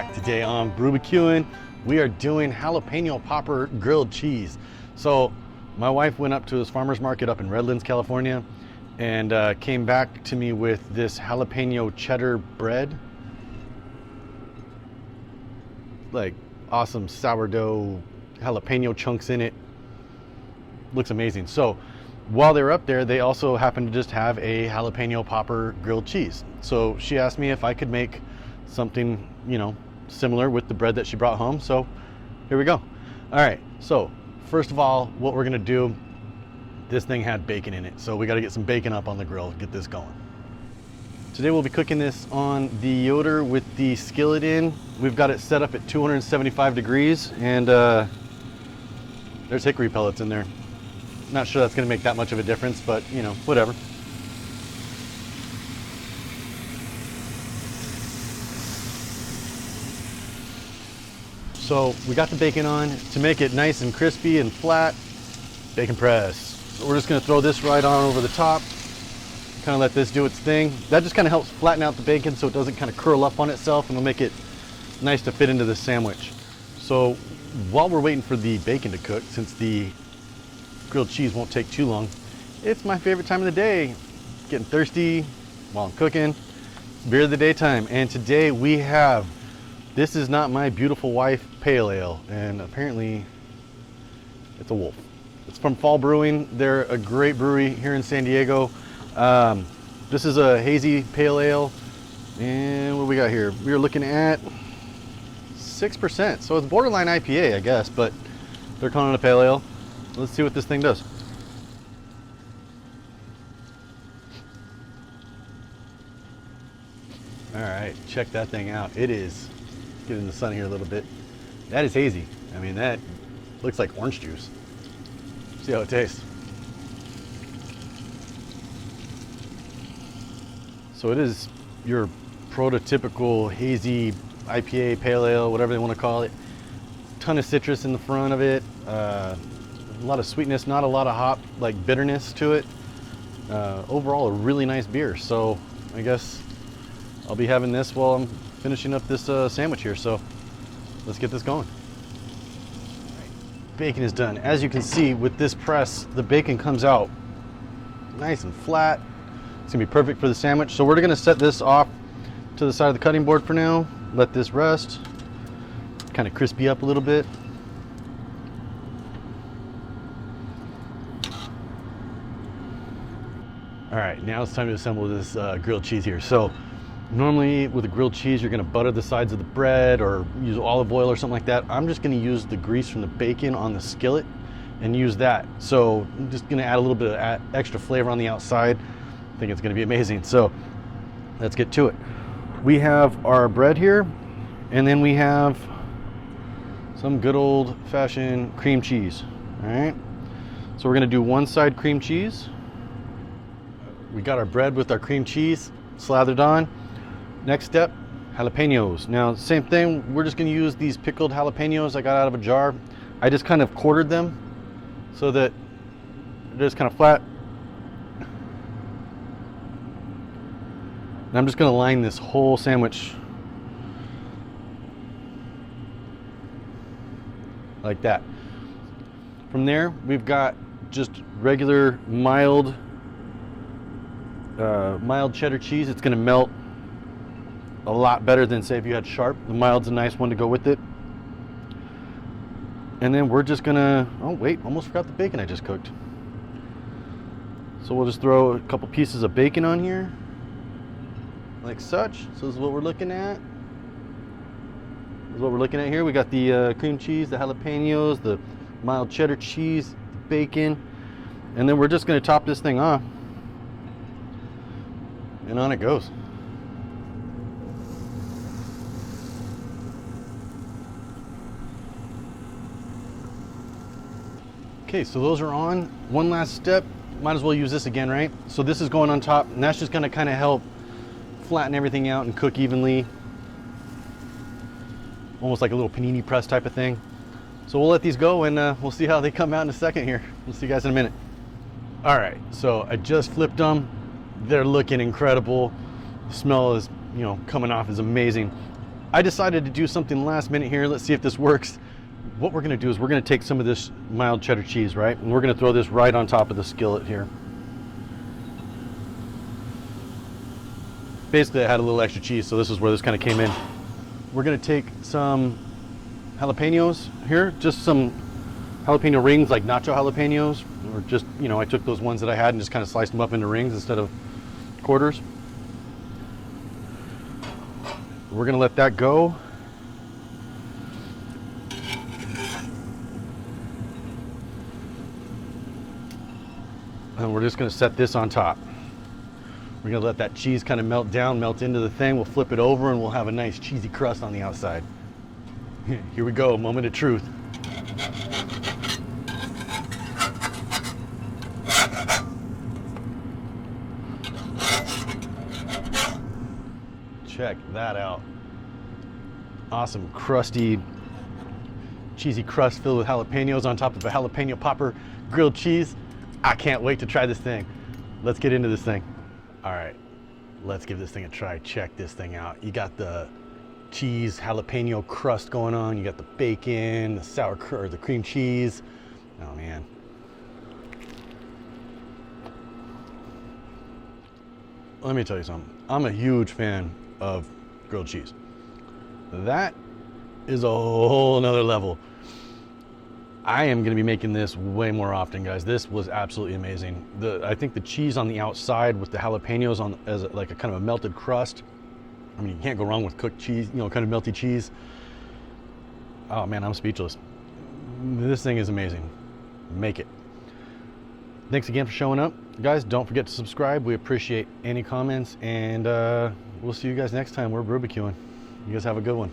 back. Today on BBQing, we are doing jalapeno popper grilled cheese. So my wife went up to this farmer's market up in Redlands, California, and came back to me with this jalapeno cheddar bread. Like awesome sourdough jalapeno chunks in it. Looks amazing. So while they were up there, they also happened to just have a jalapeno popper grilled cheese. So she asked me if I could make something, you know, similar with the bread that she brought home. So here we go. All right, so first of all, what we're gonna do, this thing had bacon in it, so we gotta get some bacon up on the grill, get this going. Today we'll be cooking this on the Yoder with the skillet in. We've got it set up at 275 degrees, and there's hickory pellets in there. Not sure that's gonna make that much of a difference, but you know, whatever. So we got the bacon on. To make it nice and crispy and flat, bacon press. So we're just gonna throw this right on over the top, kind of let this do its thing. That just kind of helps flatten out the bacon so it doesn't kind of curl up on itself, and it'll make it nice to fit into the sandwich. So while we're waiting for the bacon to cook, since the grilled cheese won't take too long, it's my favorite time of the day. Getting thirsty while I'm cooking. Beer of the daytime. And today we have, this is not my beautiful wife pale ale, and apparently it's a wolf. It's from Fall Brewing. They're a great brewery here in San Diego. This is a hazy pale ale, and what we got here? We are looking at 6%, so it's borderline IPA, I guess, but they're calling it a pale ale. Let's see what this thing does. All right, check that thing out. It is, get in the sun here a little bit. That is hazy. I mean, that looks like orange juice. See how it tastes. So it is your prototypical hazy IPA, pale ale, whatever they want to call it. Ton of citrus in the front of it. A lot of sweetness, not a lot of hop, like bitterness to it. Overall, a really nice beer. So I guess I'll be having this while I'm finishing up this sandwich here. So let's get this going. Bacon is done. As you can see with this press, the bacon comes out nice and flat. It's gonna be perfect for the sandwich. So we're gonna set this off to the side of the cutting board for now. Let this rest, kind of crispy up a little bit. All right, now it's time to assemble this grilled cheese here. So normally with a grilled cheese, you're gonna butter the sides of the bread or use olive oil or something like that. I'm just gonna use the grease from the bacon on the skillet and use that. So I'm just gonna add a little bit of extra flavor on the outside. I think it's gonna be amazing. So let's get to it. We have our bread here, and then we have some good old fashioned cream cheese. All right, so we're gonna do one side cream cheese. We got our bread with our cream cheese slathered on. Next step, jalapenos. Now, same thing, we're just gonna use these pickled jalapenos I got out of a jar. I just kind of quartered them so that they're just kind of flat. And I'm just gonna line this whole sandwich like that. From there, we've got just regular mild cheddar cheese. It's gonna melt a lot better than, say, if you had sharp. The mild's a nice one to go with it. And then we're just gonna, oh wait, almost forgot the bacon I just cooked. So we'll just throw a couple pieces of bacon on here, like such. So this is what we're looking at. This is what we're looking at here. We got the cream cheese, the jalapenos, the mild cheddar cheese, the bacon, and then we're just gonna top this thing off. And on it goes. Okay, so those are on. One last step, might as well use this again, right? So this is going on top, and that's just gonna kind of help flatten everything out and cook evenly. Almost like a little panini press type of thing. So we'll let these go, and we'll see how they come out in a second here. We'll see you guys in a minute. All right, so I just flipped them. They're looking incredible. The smell is, coming off is amazing. I decided to do something last minute here. Let's see if this works. What we're gonna do is we're gonna take some of this mild cheddar cheese, right? And we're gonna throw this right on top of the skillet here. Basically, I had a little extra cheese, so this is where this kind of came in. We're gonna take some jalapenos here, just some jalapeno rings, like nacho jalapenos, or just, you know, I took those ones that I had and just kind of sliced them up into rings instead of quarters. We're gonna let that go. And we're just gonna set this on top. We're gonna let that cheese kind of melt down, melt into the thing. We'll flip it over and we'll have a nice cheesy crust on the outside. Here we go, moment of truth. Check that out. Awesome, crusty, cheesy crust filled with jalapenos on top of a jalapeno popper grilled cheese. I can't wait to try this thing. Let's get into this thing. All right, let's give this thing a try. Check this thing out. You got the cheese jalapeno crust going on. You got the bacon, the sour or the cream cheese. Oh man. Let me tell you something. I'm a huge fan of grilled cheese. That is a whole nother level. I am going to be making this way more often, guys. This was absolutely amazing. I think the cheese on the outside with the jalapenos on as like a kind of a melted crust. I mean, you can't go wrong with cooked cheese, you know, kind of melty cheese. Oh man, I'm speechless. This thing is amazing. Make it. Thanks again for showing up. Guys, don't forget to subscribe. We appreciate any comments, and we'll see you guys next time. We're barbecuing. You guys have a good one.